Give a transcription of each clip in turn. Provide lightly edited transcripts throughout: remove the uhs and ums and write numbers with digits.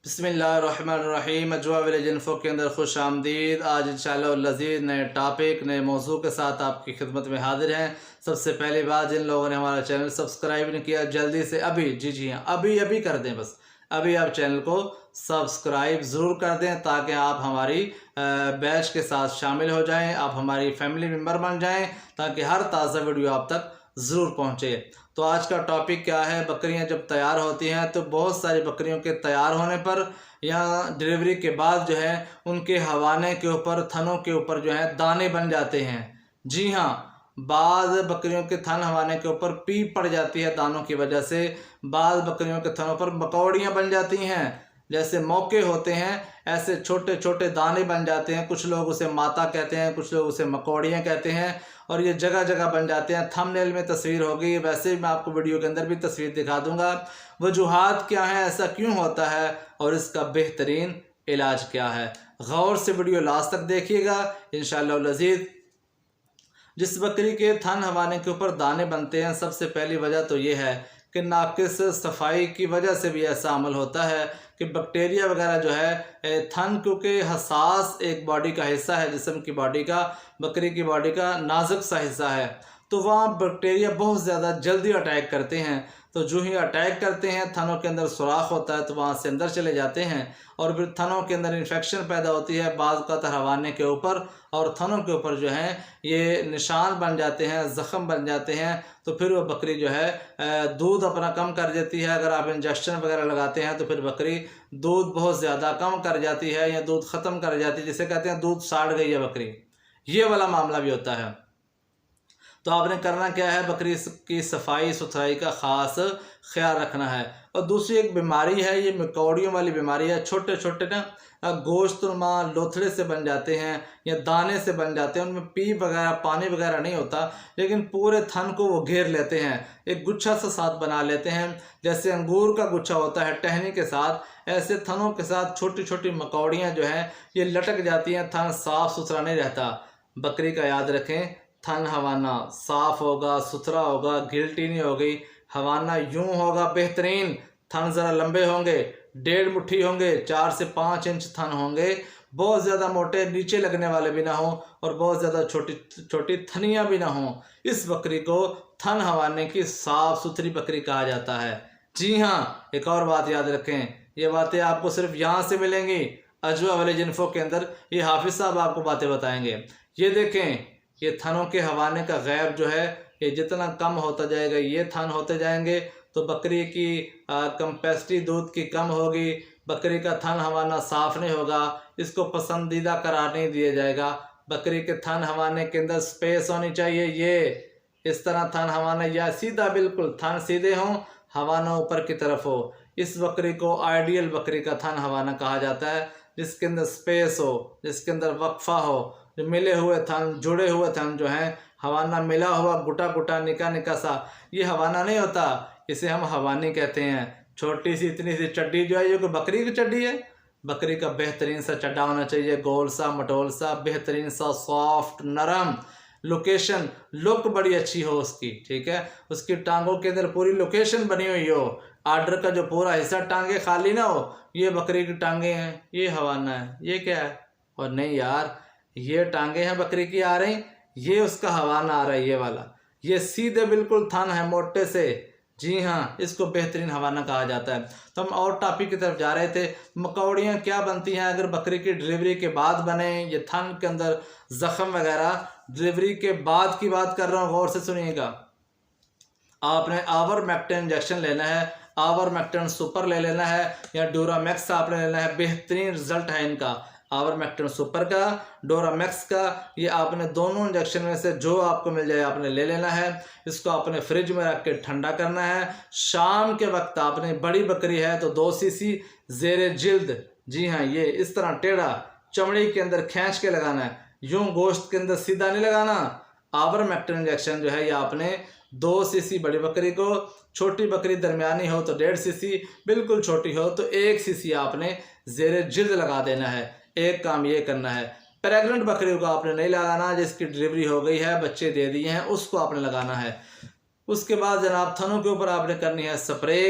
बिस्मिल्लाहिर्रहमानिर्रहीम। अजवा village info के अंदर खुश आमदीद। आज इंशाअल्लाह लज़ीज़ नए टॉपिक नए मौजू के साथ आपकी खिदमत में हाजिर हैं। सबसे पहली बात, जिन लोगों ने हमारा चैनल सब्सक्राइब नहीं किया जल्दी से अभी जी हाँ अभी कर दें। बस अभी आप चैनल को सब्सक्राइब ज़रूर कर दें ताकि आप हमारी बैच के साथ शामिल हो जाएं, आप हमारी फैमिली मेम्बर बन जाएं ताकि हर ताज़ा वीडियो आप तक ज़रूर पहुँचे। तो आज का टॉपिक क्या है? बकरियां जब तैयार होती हैं तो बहुत सारी बकरियों के तैयार होने पर या डिलीवरी के बाद जो है उनके हवाने के ऊपर, थनों के ऊपर जो है दाने बन जाते हैं। जी हाँ, बाद बकरियों के थन हवाने के ऊपर पीप पड़ जाती है दानों की वजह से। बाद बकरियों के थनों पर मकौड़ियाँ बन जाती हैं। जैसे मौके होते हैं ऐसे छोटे छोटे दाने बन जाते हैं। कुछ लोग उसे माता कहते हैं, कुछ लोग उसे मकौड़ियाँ कहते हैं और ये जगह जगह बन जाते हैं। थंबनेल में तस्वीर होगी, वैसे भी मैं आपको वीडियो के अंदर भी तस्वीर दिखा दूंगा। वजूहात क्या है, ऐसा क्यों होता है और इसका बेहतरीन इलाज क्या है। गौर से वीडियो लास्ट तक देखिएगा इंशाअल्लाह लज़ीज़। जिस बकरी के थन हवाने के ऊपर दाने बनते हैं, सबसे पहली वजह तो ये है कि नाकिस सफाई की वजह से भी ऐसा अमल होता है कि बैक्टीरिया वगैरह जो है थन, क्योंकि हसास एक बॉडी का हिस्सा है, जिस्म की बॉडी का, बकरी की बॉडी का नाजुक सा हिस्सा है, तो वहाँ बैक्टीरिया बहुत ज़्यादा जल्दी अटैक करते हैं। तो जो ही अटैक करते हैं, थनों के अंदर सुराख होता है तो वहाँ से अंदर चले जाते हैं और फिर थनों के अंदर इन्फेक्शन पैदा होती है बाज़ का हवाने के ऊपर, और थनों के ऊपर जो है ये निशान बन जाते हैं, ज़ख़म बन जाते हैं। तो फिर वो बकरी जो है दूध अपना कम कर देती है। अगर आप इंजेक्शन वगैरह लगाते हैं तो फिर बकरी दूध बहुत ज़्यादा कम कर जाती है या दूध ख़त्म कर जाती है, जिसे कहते हैं दूध साड़ गई है बकरी। ये वाला मामला भी होता है। तो आपने करना क्या है, बकरी की सफाई सुथराई का ख़ास ख्याल रखना है। और दूसरी एक बीमारी है, ये मकौड़ियों वाली बीमारी है। छोटे छोटे ना गोश्त नुमा लोथड़े से बन जाते हैं या दाने से बन जाते हैं, उनमें पीप वगैरह पानी वगैरह नहीं होता, लेकिन पूरे थन को वो घेर लेते हैं, एक गुच्छा सा साथ बना लेते हैं। जैसे अंगूर का गुच्छा होता है टहनी के साथ, ऐसे थनों के साथ छोटी छोटी मकौड़ियाँ जो हैं ये लटक जाती हैं। थन साफ़ सुथरा नहीं रहता। बकरी का याद रखें, थन हवाना साफ़ होगा, सुथरा होगा, गिल्टी नहीं होगी, हवाना यूं होगा बेहतरीन, थन ज़रा लंबे होंगे, 1.5 मुट्ठी होंगे, 4 से 5 इंच थन होंगे, बहुत ज़्यादा मोटे नीचे लगने वाले भी ना हों और बहुत ज़्यादा छोटी छोटी थनियाँ भी ना हों। इस बकरी को थन हवाने की साफ़ सुथरी बकरी कहा जाता है। जी हाँ, एक और बात याद रखें, ये बातें आपको सिर्फ यहाँ से मिलेंगी अजवा विलेज इन्फो के अंदर। ये हाफिज़ साहब आपको बातें बताएंगे। ये देखें, ये थनों के हवाने का गैप जो है ये जितना कम होता जाएगा, ये थन होते जाएंगे तो बकरी की कैपेसिटी दूध की कम होगी, बकरी का थन हवाना साफ़ नहीं होगा, इसको पसंदीदा करार नहीं दिया जाएगा। बकरी के थन हवाने के अंदर स्पेस होनी चाहिए। ये इस तरह थन हवाना या सीधा, बिल्कुल थन सीधे हों, हवाना ऊपर की तरफ हो। इस बकरी को आइडियल बकरी का थन हवाना कहा जाता है, जिसके अंदर स्पेस हो, जिसके अंदर वक्फा हो, जो मिले हुए थन, जुड़े हुए थन जो हैं, हवाना मिला हुआ गुटा गुटा निका निका सा, ये हवाना नहीं होता, इसे हम हवानी कहते हैं। छोटी सी इतनी सी चड्डी जो है ये कोई बकरी की चड्डी है? बकरी का बेहतरीन सा चड्डा होना चाहिए, गोल सा मटोल सा, बेहतरीन सा, सॉफ्ट नरम, लोकेशन लुक बड़ी अच्छी हो उसकी, ठीक है, उसकी टांगों के अंदर पूरी लोकेशन बनी हुई हो, आर्डर का जो पूरा हिस्सा टांगे खाली ना हो। ये बकरी की टांगे हैं, ये हवाना है, ये क्या है? और नहीं यार, ये टांगे हैं बकरी की आ रही, ये उसका हवाना आ रहा है, ये वाला, ये सीधे बिल्कुल थन है मोटे से। जी हाँ, इसको बेहतरीन हवाना कहा जाता है। तो हम और टॉपिक की तरफ जा रहे थे। मकौड़ियाँ क्या बनती हैं अगर बकरी की डिलीवरी के बाद बने, ये थन के अंदर ज़ख़म वगैरह, डिलीवरी के बाद की बात कर रहा हूँ, गौर से सुनिएगा। आपने आवर्मेक्टिन इंजेक्शन लेना है, आवर्मेक्टिन सुपर ले लेना है या डोरामैक्स आपने लेना है। बेहतरीन रिजल्ट है इनका, आवर्मेक्टिन सुपर का, डोरामैक्स का। ये आपने दोनों इंजेक्शन में से जो आपको मिल जाए आपने ले लेना है। इसको आपने फ्रिज में रख के ठंडा करना है। शाम के वक्त आपने, बड़ी बकरी है तो 2 सीसी ज़ेरे जिल्द, जी हाँ, ये इस तरह टेढ़ा चमड़ी के अंदर खींच के लगाना है, यूं गोश्त के अंदर सीधा नहीं लगाना। आवर्मेक्टिन इंजेक्शन जो है ये आपने 2 सीसी बड़ी बकरी को, छोटी बकरी दरमियानी हो तो 1.5 सीसी, बिल्कुल छोटी हो तो 1 सीसी आपने ज़ेरे जिल्द लगा देना है। एक काम ये करना है। प्रेग्नेंट बकरी को आपने नहीं लगाना, जिसकी डिलीवरी हो गई है, बच्चे दे दिए हैं, उसको आपने लगाना है। उसके बाद जनाब थनों के ऊपर आपने करनी है स्प्रे।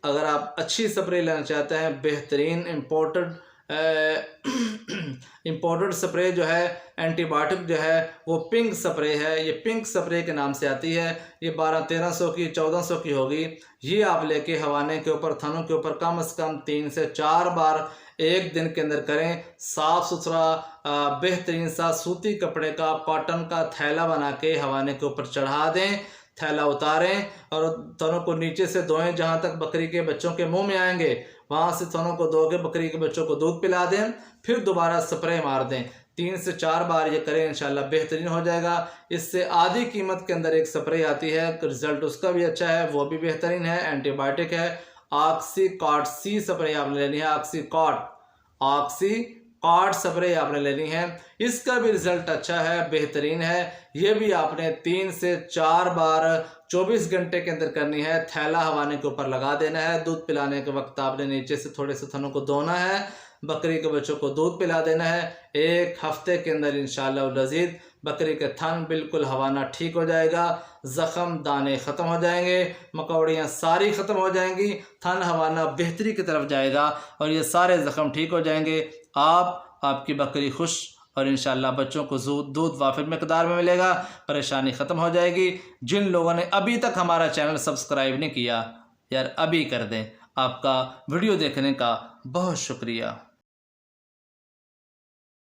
अगर आप अच्छी स्प्रे लेना चाहते हैं, बेहतरीन इम्पोर्टेड स्प्रे जो है, एंटीबायोटिक जो है वो पिंक स्प्रे है। ये पिंक स्प्रे के नाम से आती है। ये 1200-1300 की 1400 की होगी। ये आप लेके हवाने के ऊपर, थनों के ऊपर कम से कम 3 से 4 बार एक दिन के अंदर करें। साफ़ सुथरा बेहतरीन सा सूती कपड़े का, कॉटन का थैला बना के हवाने के ऊपर चढ़ा दें। थैला उतारें और थनों को नीचे से धोएं, जहाँ तक बकरी के बच्चों के मुंह में आएंगे वहाँ से थनों को धो के बकरी के बच्चों को दूध पिला दें। फिर दोबारा स्प्रे मार दें। 3 से 4 बार ये करें, इंशाल्लाह बेहतरीन हो जाएगा। इससे आधी कीमत के अंदर एक स्प्रे आती है, रिजल्ट उसका भी अच्छा है, वो भी बेहतरीन है, एंटीबायोटिक है। ऑक्सीकॉर्ड सी स्प्रे आपने लेनी है। ऑक्सीकॉर्ड स्प्रे आपने लेनी है। इसका भी रिजल्ट अच्छा है, बेहतरीन है। ये भी आपने 3 से 4 बार 24 घंटे के अंदर करनी है। थैला हवाने के ऊपर लगा देना है। दूध पिलाने के वक्त आपने नीचे से थोड़े से थनों को धोना है, बकरी के बच्चों को दूध पिला देना है। 1 हफ्ते के अंदर इंशाअल्लाह लजीज बकरी के थन बिल्कुल हवाना ठीक हो जाएगा। ज़ख़म दाने ख़त्म हो जाएंगे, मकौड़ियाँ सारी ख़त्म हो जाएंगी, थन हवाना बेहतरी की तरफ जाएगा और ये सारे ज़ख़म ठीक हो जाएंगे। आपकी बकरी खुश और इंशाअल्लाह बच्चों को दूध वाफिर मकदार में मिलेगा, परेशानी ख़त्म हो जाएगी। जिन लोगों ने अभी तक हमारा चैनल सब्सक्राइब नहीं किया, यार अभी कर दें। आपका वीडियो देखने का बहुत शुक्रिया।